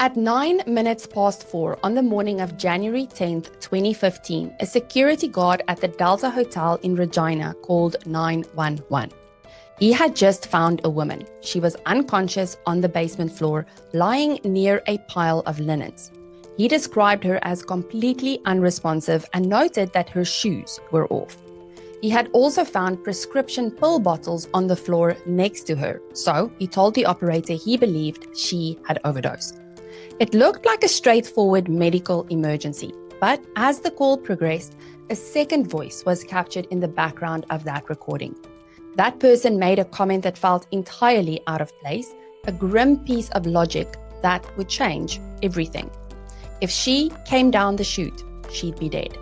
At 9 minutes past 4 on the morning of January 10th, 2015, a security guard at the Delta Hotel in Regina called 911. He had just found a woman. She was unconscious on the basement floor, lying near a pile of linens. He described her as completely unresponsive and noted that her shoes were off. He had also found prescription pill bottles on the floor next to her, so he told the operator he believed she had overdosed. It looked like a straightforward medical emergency, but as the call progressed, a second voice was captured in the background of that recording. That person made a comment that felt entirely out of place, a grim piece of logic that would change everything. If she came down the chute, she'd be dead.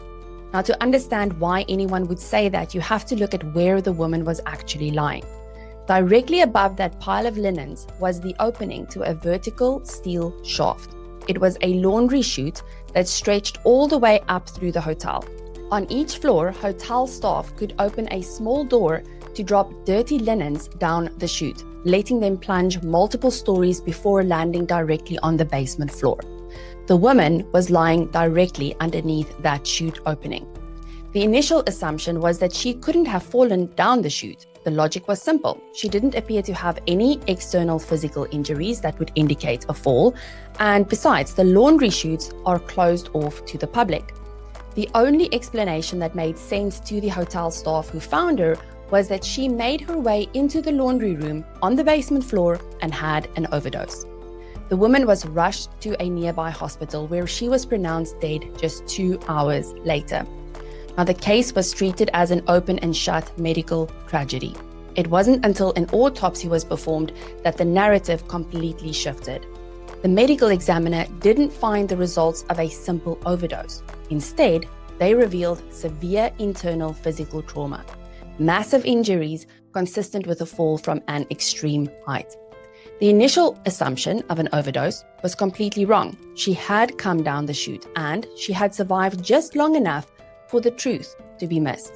Now, to understand why anyone would say that, you have to look at where the woman was actually lying. Directly above that pile of linens was the opening to a vertical steel shaft. It was a laundry chute that stretched all the way up through the hotel. On each floor, hotel staff could open a small door to drop dirty linens down the chute, letting them plunge multiple stories before landing directly on the basement floor. The woman was lying directly underneath that chute opening. The initial assumption was that she couldn't have fallen down the chute. The logic was simple. She didn't appear to have any external physical injuries that would indicate a fall, and besides, the laundry chutes are closed off to the public. The only explanation that made sense to the hotel staff who found her was that she made her way into the laundry room on the basement floor and had an overdose. The woman was rushed to a nearby hospital where she was pronounced dead just 2 hours later. Now, the case was treated as an open and shut medical tragedy. It wasn't until an autopsy was performed that the narrative completely shifted. The medical examiner didn't find the results of a simple overdose. Instead, they revealed severe internal physical trauma, massive injuries consistent with a fall from an extreme height. The initial assumption of an overdose was completely wrong. She had come down the chute and she had survived just long enough for the truth to be missed.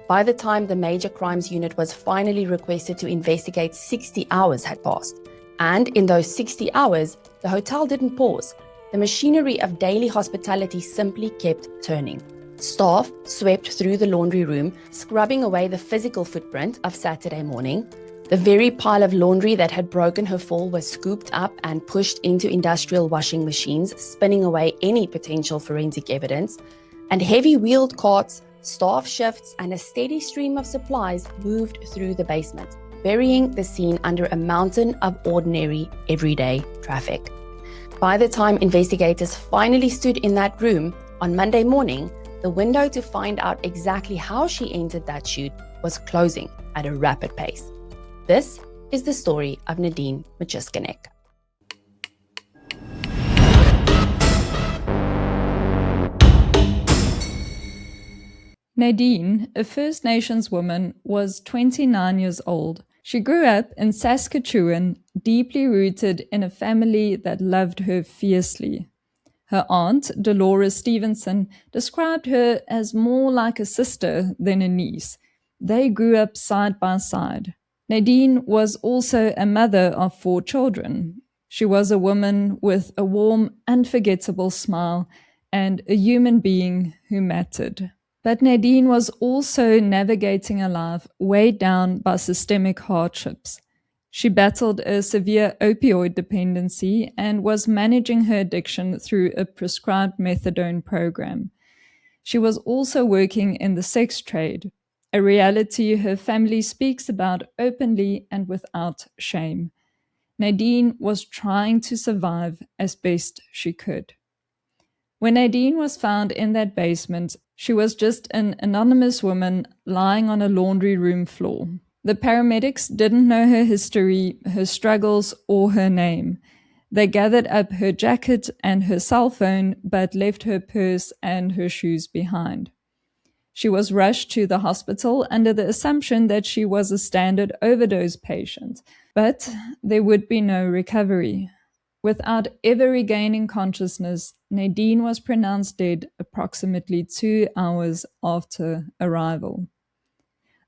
By the time the Major Crimes Unit was finally requested to investigate, 60 hours had passed. And in those 60 hours, the hotel didn't pause. The machinery of daily hospitality simply kept turning. Staff swept through the laundry room, scrubbing away the physical footprint of Saturday morning. The very pile of laundry that had broken her fall was scooped up and pushed into industrial washing machines, spinning away any potential forensic evidence. And heavy wheeled carts, staff shifts, and a steady stream of supplies moved through the basement, burying the scene under a mountain of ordinary, everyday traffic. By the time investigators finally stood in that room on Monday morning, the window to find out exactly how she entered that chute was closing at a rapid pace. This is the story of Nadine Machiskinic. Nadine, a First Nations woman, was 29 years old. She grew up in Saskatchewan, deeply rooted in a family that loved her fiercely. Her aunt, Dolores Stevenson, described her as more like a sister than a niece. They grew up side by side. Nadine was also a mother of 4 children. She was a woman with a warm, unforgettable smile and a human being who mattered. But Nadine was also navigating a life weighed down by systemic hardships. She battled a severe opioid dependency and was managing her addiction through a prescribed methadone program. She was also working in the sex trade, a reality her family speaks about openly and without shame. Nadine was trying to survive as best she could. When Nadine was found in that basement, she was just an anonymous woman lying on a laundry room floor. The paramedics didn't know her history, her struggles, or her name. They gathered up her jacket and her cell phone, but left her purse and her shoes behind. She was rushed to the hospital under the assumption that she was a standard overdose patient, but there would be no recovery. Without ever regaining consciousness, Nadine was pronounced dead approximately 2 hours after arrival.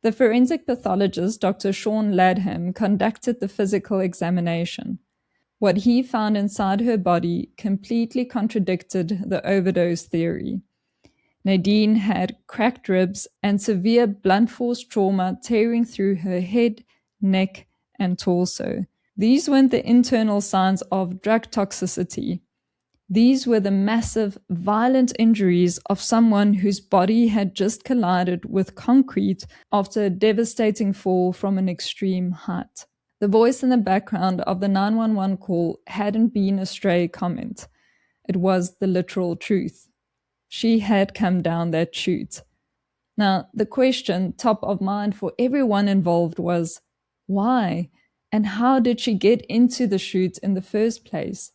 The forensic pathologist, Dr. Sean Ladham, conducted the physical examination. What he found inside her body completely contradicted the overdose theory. Nadine had cracked ribs and severe blunt force trauma tearing through her head, neck, and torso. These weren't the internal signs of drug toxicity. These were the massive, violent injuries of someone whose body had just collided with concrete after a devastating fall from an extreme height. The voice in the background of the 911 call hadn't been a stray comment. It was the literal truth. She had come down that chute. Now, the question top of mind for everyone involved was, why? And how did she get into the chute in the first place?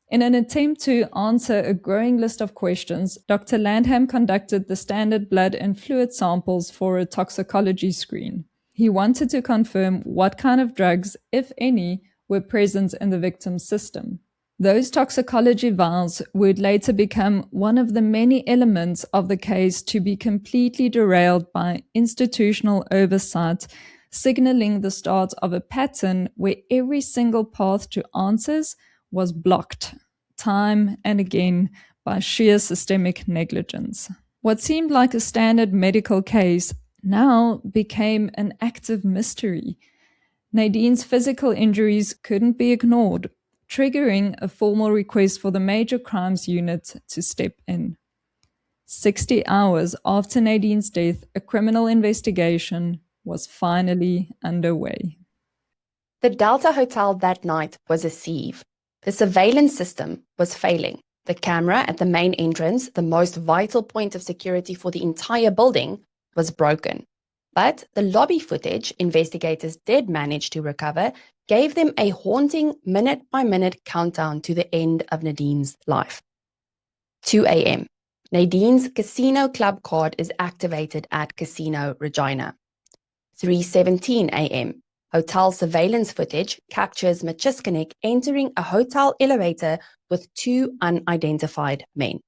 In an attempt to answer a growing list of questions, Dr. Landham conducted the standard blood and fluid samples for a toxicology screen. He wanted to confirm what kind of drugs, if any, were present in the victim's system. Those toxicology vials would later become one of the many elements of the case to be completely derailed by institutional oversight, signaling the start of a pattern where every single path to answers was blocked, time and again, by sheer systemic negligence. What seemed like a standard medical case now became an active mystery. Nadine's physical injuries couldn't be ignored, triggering a formal request for the Major Crimes Unit to step in. 60 hours after Nadine's death, a criminal investigation was finally underway. The Delta Hotel that night was a sieve. The surveillance system was failing. The camera at the main entrance, the most vital point of security for the entire building, was broken. But the lobby footage investigators did manage to recover gave them a haunting minute-by-minute countdown to the end of Nadine's life. 2 a.m. Nadine's casino club card is activated at Casino Regina. 3:17 a.m. Hotel surveillance footage captures Machiskinic entering a hotel elevator with 2 unidentified men.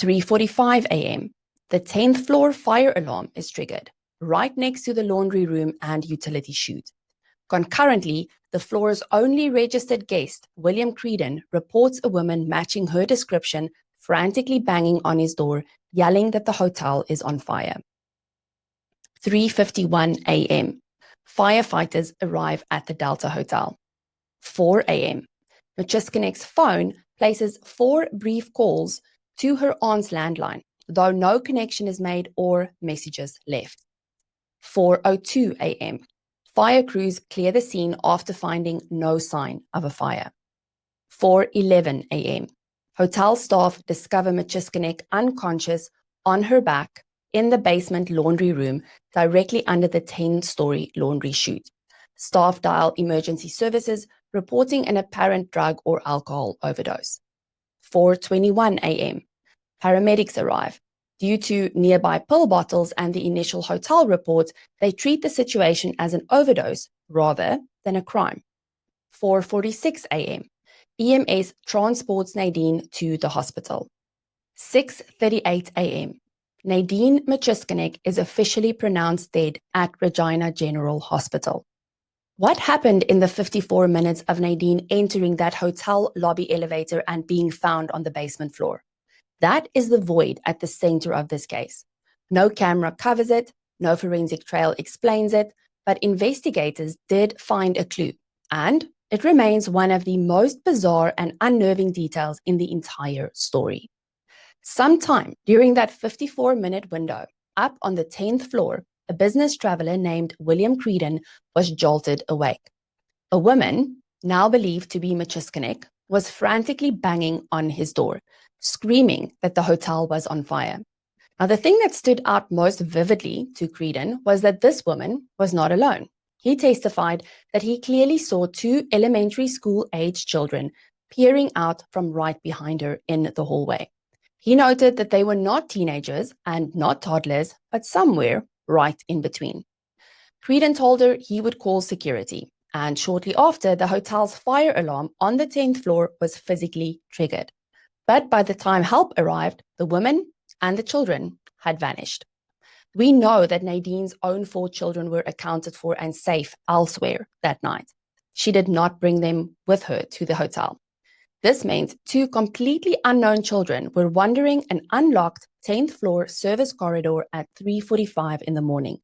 3:45 a.m. The 10th floor fire alarm is triggered, right next to the laundry room and utility chute. Concurrently, the floor's only registered guest, William Creedon, reports a woman matching her description frantically banging on his door, yelling that the hotel is on fire. 3:51 a.m. Firefighters arrive at the Delta Hotel. 4 a.m. Machiskinic's phone places 4 brief calls to her aunt's landline, though no connection is made or messages left. 4:02 a.m. Fire crews clear the scene after finding no sign of a fire. 4:11 a.m. Hotel staff discover Machiskinic unconscious on her back in the basement laundry room directly under the 10-story laundry chute. Staff dial emergency services, reporting an apparent drug or alcohol overdose. 4:21 a.m. Paramedics arrive. Due to nearby pill bottles and the initial hotel report, they treat the situation as an overdose rather than a crime. 4:46 a.m. EMS transports Nadine to the hospital. 6:38 a.m. Nadine Machiskinic is officially pronounced dead at Regina General Hospital. What happened in the 54 minutes of Nadine entering that hotel lobby elevator and being found on the basement floor? That is the void at the center of this case. No camera covers it, no forensic trail explains it, but investigators did find a clue, and it remains one of the most bizarre and unnerving details in the entire story. Sometime during that 54-minute window, up on the 10th floor, a business traveler named William Creedon was jolted awake. A woman, now believed to be Machiskinic, was frantically banging on his door, screaming that the hotel was on fire. Now, the thing that stood out most vividly to Creedon was that this woman was not alone. He testified that he clearly saw 2 elementary school-aged children peering out from right behind her in the hallway. He noted that they were not teenagers and not toddlers, but somewhere right in between. Creedon told her he would call security, and shortly after, the hotel's fire alarm on the 10th floor was physically triggered. But by the time help arrived, the women and the children had vanished. We know that Nadine's own 4 children were accounted for and safe elsewhere that night. She did not bring them with her to the hotel. This meant two completely unknown children were wandering an unlocked 10th floor service corridor at 3:45 in the morning.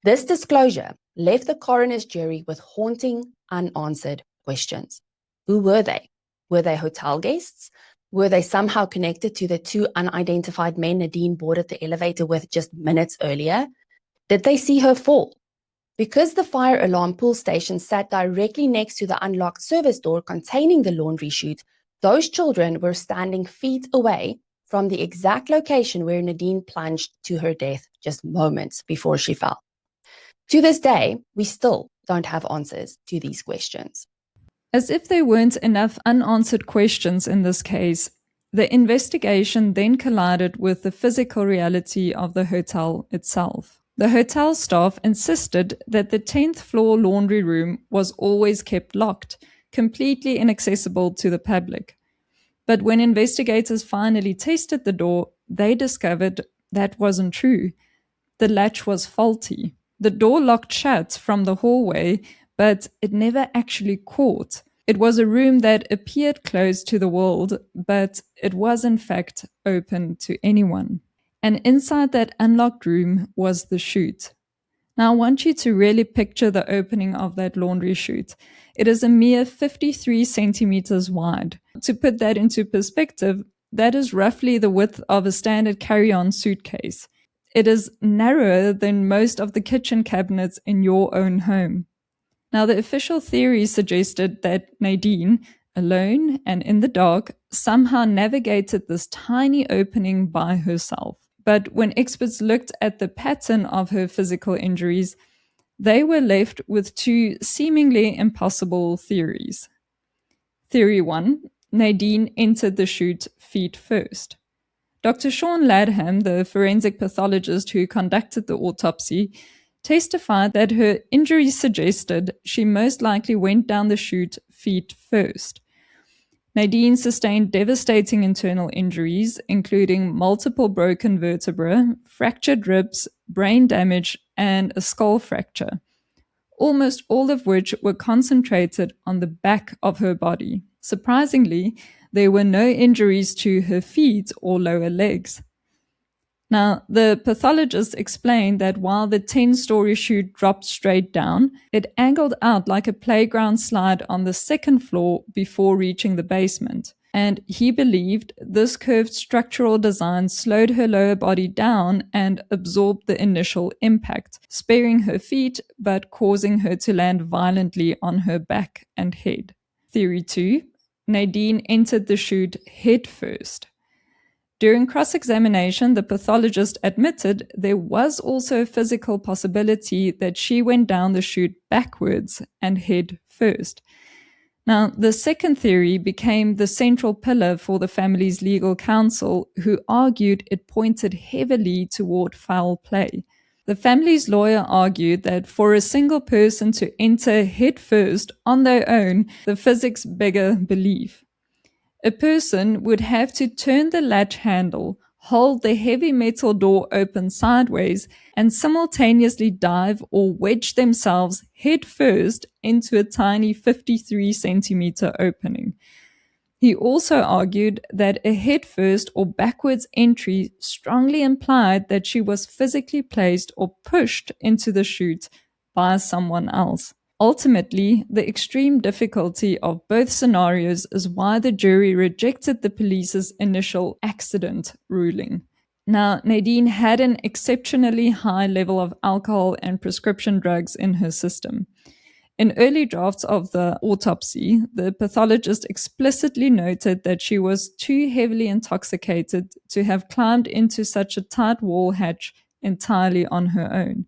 This disclosure left the coroner's jury with haunting, unanswered questions. Who were they? Were they hotel guests? Were they somehow connected to the two unidentified men Nadine boarded the elevator with just minutes earlier? Did they see her fall? Because the fire alarm pull station sat directly next to the unlocked service door containing the laundry chute, those children were standing feet away from the exact location where Nadine plunged to her death just moments before she fell. To this day, we still don't have answers to these questions. As if there weren't enough unanswered questions in this case, the investigation then collided with the physical reality of the hotel itself. The hotel staff insisted that the 10th floor laundry room was always kept locked, completely inaccessible to the public. But when investigators finally tested the door, they discovered that wasn't true. The latch was faulty. The door locked shut from the hallway, but it never actually caught. It was a room that appeared closed to the world, but it was in fact open to anyone. And inside that unlocked room was the chute. Now I want you to really picture the opening of that laundry chute. It is a mere 53 centimeters wide. To put that into perspective, that is roughly the width of a standard carry-on suitcase. It is narrower than most of the kitchen cabinets in your own home. Now, the official theory suggested that Nadine, alone and in the dark, somehow navigated this tiny opening by herself. But when experts looked at the pattern of her physical injuries, they were left with two seemingly impossible theories. Theory 1, Nadine entered the chute feet first. Dr. Sean Ladham, the forensic pathologist who conducted the autopsy, testified that her injuries suggested she most likely went down the chute feet first. Nadine sustained devastating internal injuries, including multiple broken vertebrae, fractured ribs, brain damage, and a skull fracture, almost all of which were concentrated on the back of her body. Surprisingly, there were no injuries to her feet or lower legs. Now, the pathologist explained that while the 10-story chute dropped straight down, it angled out like a playground slide on the second floor before reaching the basement. And he believed this curved structural design slowed her lower body down and absorbed the initial impact, sparing her feet but causing her to land violently on her back and head. Theory 2, Nadine entered the chute head first. During cross-examination, the pathologist admitted there was also a physical possibility that she went down the chute backwards and head first. Now, the second theory became the central pillar for the family's legal counsel, who argued it pointed heavily toward foul play. The family's lawyer argued that for a single person to enter head first on their own, the physics beggar belief. A person would have to turn the latch handle, hold the heavy metal door open sideways, and simultaneously dive or wedge themselves head first into a tiny 53 centimeter opening. He also argued that a head first or backwards entry strongly implied that she was physically placed or pushed into the chute by someone else. Ultimately, the extreme difficulty of both scenarios is why the jury rejected the police's initial accident ruling. Now, Nadine had an exceptionally high level of alcohol and prescription drugs in her system. In early drafts of the autopsy, the pathologist explicitly noted that she was too heavily intoxicated to have climbed into such a tight wall hatch entirely on her own.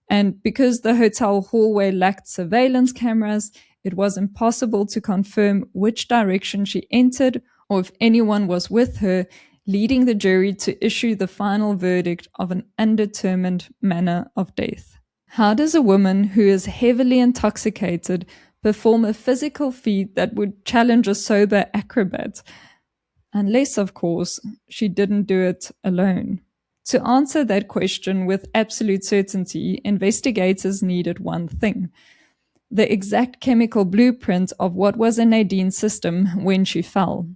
And because the hotel hallway lacked surveillance cameras, it was impossible to confirm which direction she entered or if anyone was with her, leading the jury to issue the final verdict of an undetermined manner of death. How does a woman who is heavily intoxicated perform a physical feat that would challenge a sober acrobat? Unless, of course, she didn't do it alone. To answer that question with absolute certainty, investigators needed one thing. the exact chemical blueprint of what was in Nadine's system when she fell.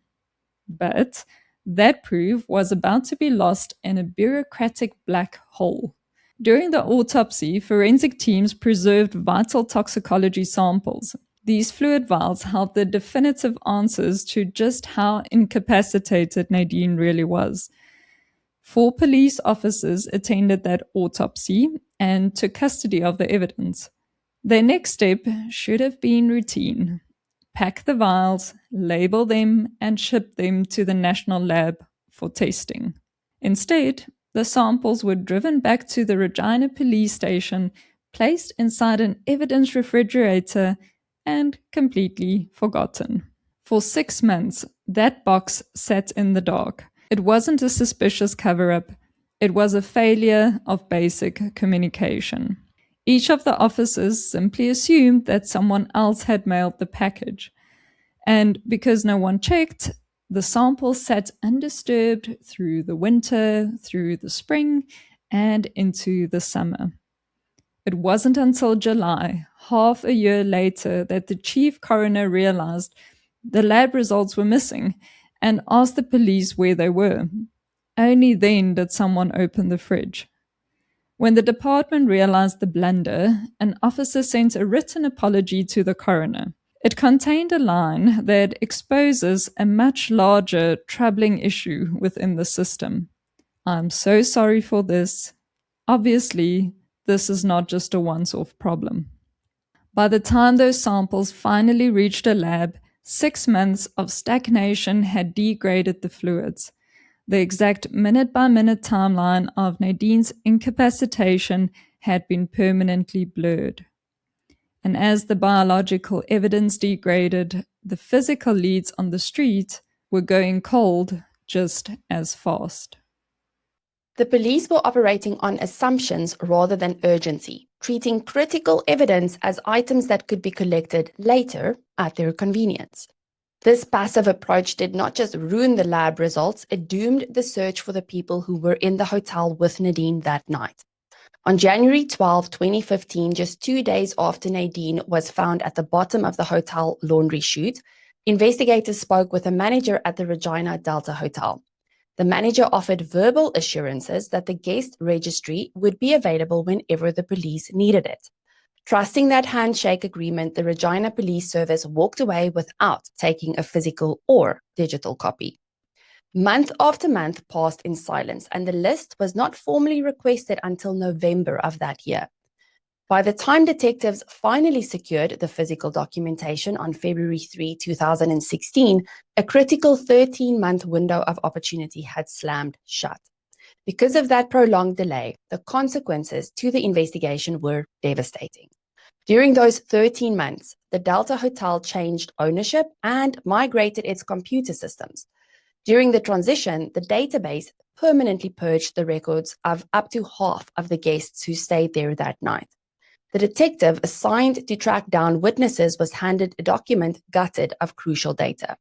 But that proof was about to be lost in a bureaucratic black hole. During the autopsy, forensic teams preserved vital toxicology samples. These fluid vials held the definitive answers to just how incapacitated Nadine really was. 4 police officers attended that autopsy and took custody of the evidence. Their next step should have been routine. Pack the vials, label them, and ship them to the national lab for testing. Instead, the samples were driven back to the Regina police station, placed inside an evidence refrigerator, and completely forgotten. For 6 months, that box sat in the dark. It wasn't a suspicious cover-up. It was a failure of basic communication. Each of the officers simply assumed that someone else had mailed the package. And because no one checked, the sample sat undisturbed through the winter, through the spring, and into the summer. It wasn't until July, half a year later, that the chief coroner realized the lab results were missing and asked the police where they were. Only then did someone open the fridge. When the department realized the blunder, an officer sent a written apology to the coroner. It contained a line that exposes a much larger, troubling issue within the system. "I'm so sorry for this. Obviously, this is not just a once-off problem." By the time those samples finally reached a lab, 6 months of stagnation had degraded the fluids. The exact minute-by-minute timeline of Nadine's incapacitation had been permanently blurred. And as the biological evidence degraded, the physical leads on the street were going cold just as fast. The police were operating on assumptions rather than urgency, treating critical evidence as items that could be collected later at their convenience. This passive approach did not just ruin the lab results, it doomed the search for the people who were in the hotel with Nadine that night. On January 12, 2015, just 2 days after Nadine was found at the bottom of the hotel laundry chute, investigators spoke with a manager at the Regina Delta Hotel. The manager offered verbal assurances that the guest registry would be available whenever the police needed it. Trusting that handshake agreement, the Regina Police Service walked away without taking a physical or digital copy. Month after month passed in silence, and the list was not formally requested until November of that year. By the time detectives finally secured the physical documentation on February 3, 2016, a critical 13-month window of opportunity had slammed shut. Because of that prolonged delay, the consequences to the investigation were devastating. During those 13 months, the Delta Hotel changed ownership and migrated its computer systems. During the transition, the database permanently purged the records of up to half of the guests who stayed there that night. The detective assigned to track down witnesses was handed a document gutted of crucial data.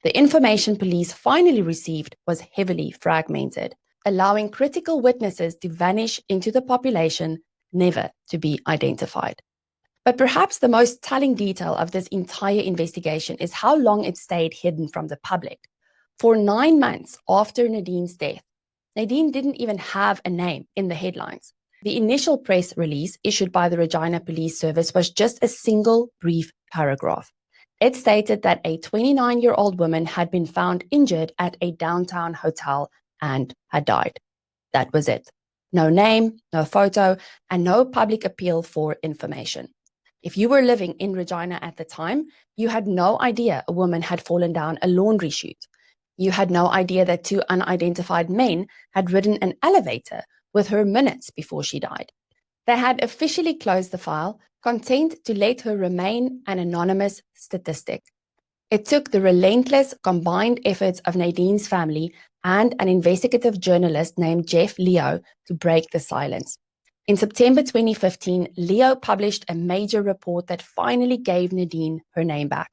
The information police finally received was heavily fragmented, allowing critical witnesses to vanish into the population, never to be identified. But perhaps the most telling detail of this entire investigation is how long it stayed hidden from the public. For 9 months after Nadine's death, Nadine didn't even have a name in the headlines. The initial press release issued by the Regina Police Service was just a single brief paragraph. It stated that a 29-year-old woman had been found injured at a downtown hotel and had died. That was it. No name, no photo, and no public appeal for information. If you were living in Regina at the time, you had no idea a woman had fallen down a laundry chute. You had no idea that 2 unidentified men had ridden an elevator with her minutes before she died. They had officially closed the file, content to let her remain an anonymous statistic. It took the relentless combined efforts of Nadine's family and an investigative journalist named Jeff Leo to break the silence. In September 2015, Leo published a major report that finally gave Nadine her name back.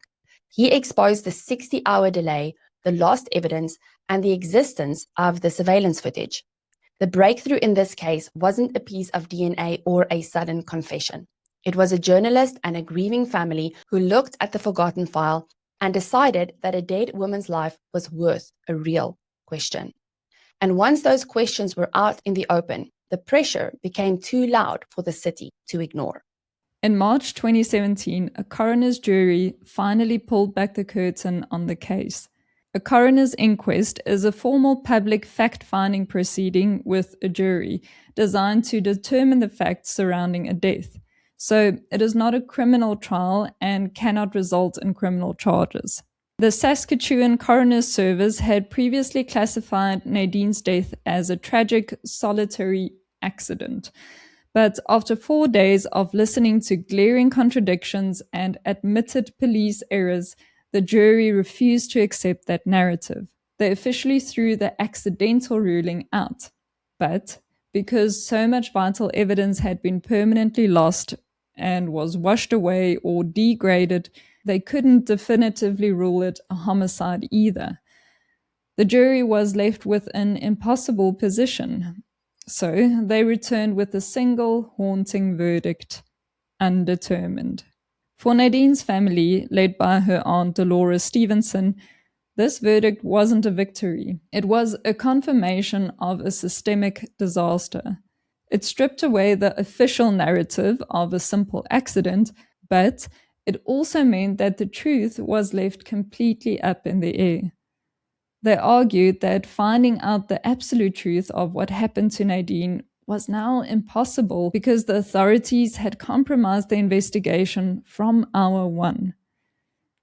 He exposed the 60-hour delay, the lost evidence, and the existence of the surveillance footage. The breakthrough in this case wasn't a piece of DNA or a sudden confession. It was a journalist and a grieving family who looked at the forgotten file and decided that a dead woman's life was worth a real question. And once those questions were out in the open, the pressure became too loud for the city to ignore. In March 2017, a coroner's jury finally pulled back the curtain on the case. A coroner's inquest is a formal public fact-finding proceeding with a jury designed to determine the facts surrounding a death. So it is not a criminal trial and cannot result in criminal charges. The Saskatchewan Coroner's Service had previously classified Nadine's death as a tragic, solitary accident. But after 4 days of listening to glaring contradictions and admitted police errors, the jury refused to accept that narrative. They officially threw the accidental ruling out. But because so much vital evidence had been permanently lost and was washed away or degraded, they couldn't definitively rule it a homicide either. The jury was left with an impossible position. So they returned with a single haunting verdict: undetermined. For Nadine's family, led by her aunt Dolores Stevenson, this verdict wasn't a victory. It was a confirmation of a systemic disaster. It stripped away the official narrative of a simple accident, but it also meant that the truth was left completely up in the air. They argued that finding out the absolute truth of what happened to Nadine was now impossible because the authorities had compromised the investigation from hour one.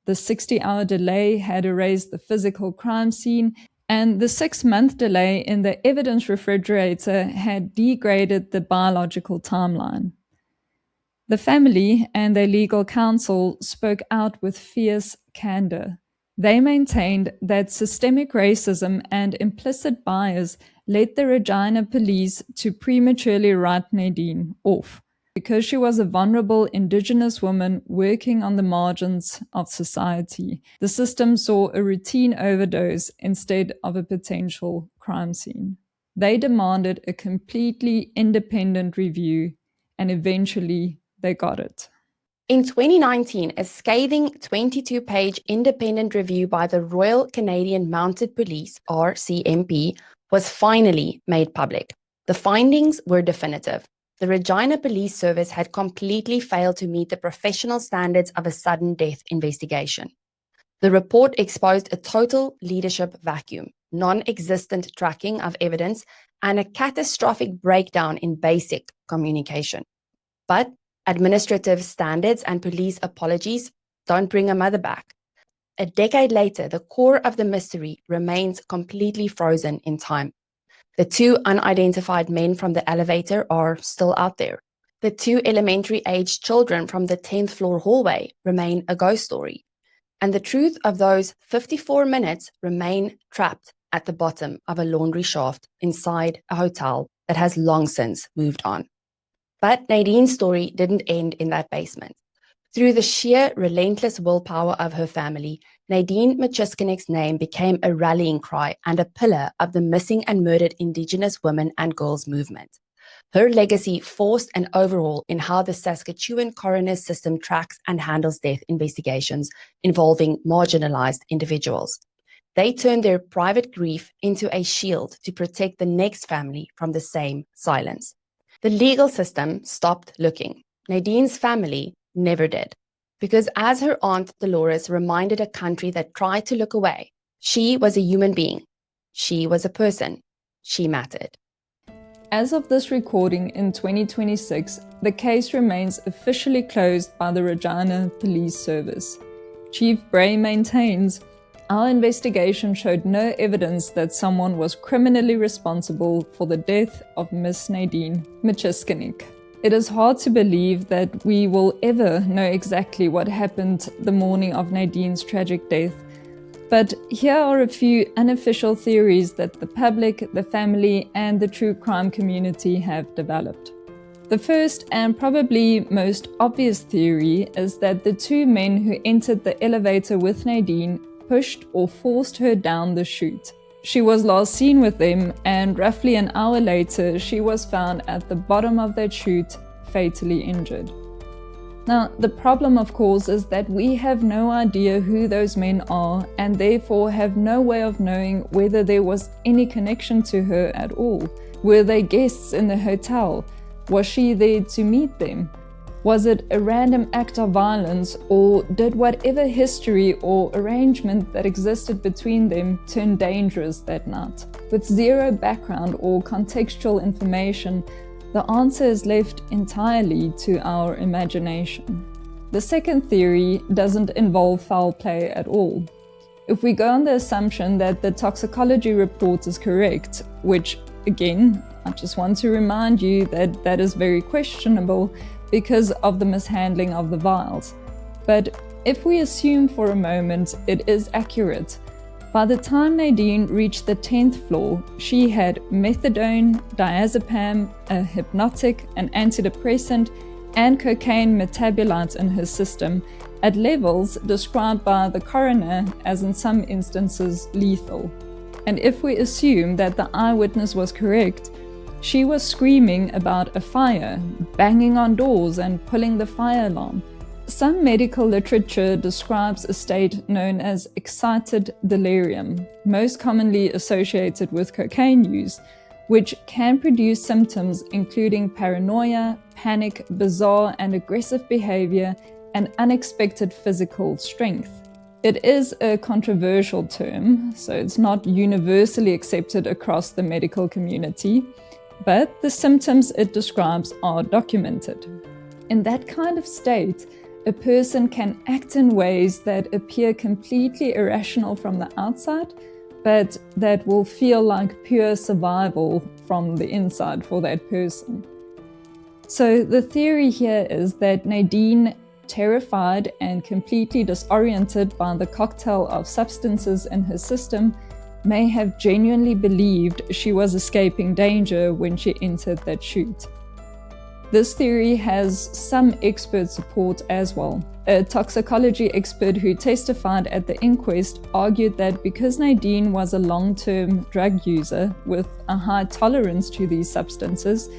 The 60-hour delay had erased the physical crime scene, and the 6-month delay in the evidence refrigerator had degraded the biological timeline. The family and their legal counsel spoke out with fierce candor. They maintained that systemic racism and implicit bias led the Regina police to prematurely write Nadine off because she was a vulnerable Indigenous woman working on the margins of society. The system saw a routine overdose instead of a potential crime scene. They demanded a completely independent review, and eventually they got it. In 2019, a scathing 22-page independent review by the Royal Canadian Mounted Police, RCMP, was finally made public. The findings were definitive. The Regina Police Service had completely failed to meet the professional standards of a sudden death investigation. The report exposed a total leadership vacuum, non-existent tracking of evidence, and a catastrophic breakdown in basic communication. But administrative standards and police apologies don't bring a mother back. A decade later, the core of the mystery remains completely frozen in time. The 2 unidentified men from the elevator are still out there. The 2 elementary-aged children from the 10th floor hallway remain a ghost story. And the truth of those 54 minutes remain trapped at the bottom of a laundry shaft inside a hotel that has long since moved on. But Nadine's story didn't end in that basement. Through the sheer relentless willpower of her family, Nadine Machiskinic's name became a rallying cry and a pillar of the missing and murdered Indigenous women and girls movement. Her legacy forced an overhaul in how the Saskatchewan coroner's system tracks and handles death investigations involving marginalized individuals. They turned their private grief into a shield to protect the next family from the same silence. The legal system stopped looking. Nadine's family never did. Because as her aunt Dolores reminded a country that tried to look away, she was a human being. She was a person. She mattered. As of this recording in 2026, the case remains officially closed by the Regina Police Service. Chief Bray maintains, "Our investigation showed no evidence that someone was criminally responsible for the death of Miss Nadine Machiskinic." It is hard to believe that we will ever know exactly what happened the morning of Nadine's tragic death, but here are a few unofficial theories that the public, the family, and the true crime community have developed. The first and probably most obvious theory is that the 2 men who entered the elevator with Nadine pushed or forced her down the chute. She was last seen with them, and roughly an hour later, she was found at the bottom of that chute, fatally injured. Now, the problem, of course, is that we have no idea who those men are and therefore have no way of knowing whether there was any connection to her at all. Were they guests in the hotel? Was she there to meet them? Was it a random act of violence, or did whatever history or arrangement that existed between them turn dangerous that night? With zero background or contextual information, the answer is left entirely to our imagination. The second theory doesn't involve foul play at all. If we go on the assumption that the toxicology report is correct, which, again, I just want to remind you that that is very questionable because of the mishandling of the vials. But if we assume for a moment it is accurate, by the time Nadine reached the 10th floor, she had methadone, diazepam, a hypnotic, an antidepressant, and cocaine metabolites in her system at levels described by the coroner as in some instances lethal. And if we assume that the eyewitness was correct, she was screaming about a fire, banging on doors and pulling the fire alarm. Some medical literature describes a state known as excited delirium, most commonly associated with cocaine use, which can produce symptoms including paranoia, panic, bizarre and aggressive behavior, and unexpected physical strength. It is a controversial term, so it's not universally accepted across the medical community, but the symptoms it describes are documented. In that kind of state, a person can act in ways that appear completely irrational from the outside, but that will feel like pure survival from the inside for that person. So the theory here is that Nadine, terrified and completely disoriented by the cocktail of substances in her system, may have genuinely believed she was escaping danger when she entered that chute. This theory has some expert support as well. A toxicology expert who testified at the inquest argued that because Nadine was a long-term drug user with a high tolerance to these substances,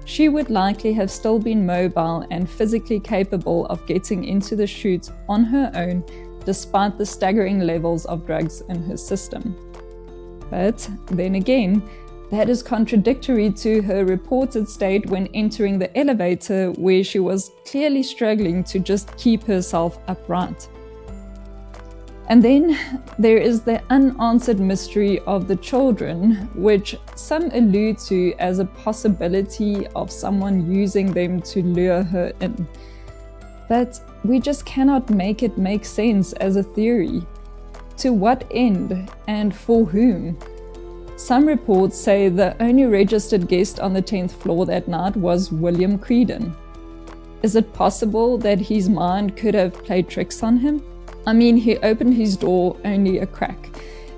she would likely have still been mobile and physically capable of getting into the chute on her own, despite the staggering levels of drugs in her system. But then again, that is contradictory to her reported state when entering the elevator, where she was clearly struggling to just keep herself upright. And then there is the unanswered mystery of the children, which some allude to as a possibility of someone using them to lure her in. But we just cannot make it make sense as a theory. To what end and for whom? Some reports say the only registered guest on the 10th floor that night was William Creedon. Is it possible that his mind could have played tricks on him? I mean, he opened his door only a crack.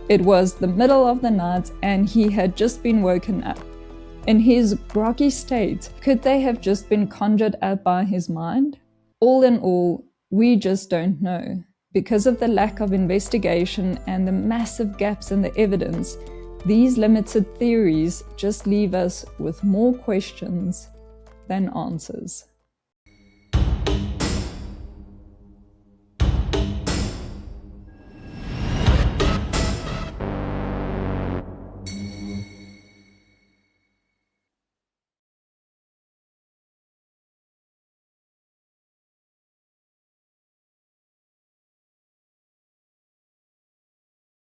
It was the middle of the night and he had just been woken up. In his groggy state, could they have just been conjured up by his mind? All in all, we just don't know. Because of the lack of investigation and the massive gaps in the evidence, these limited theories just leave us with more questions than answers.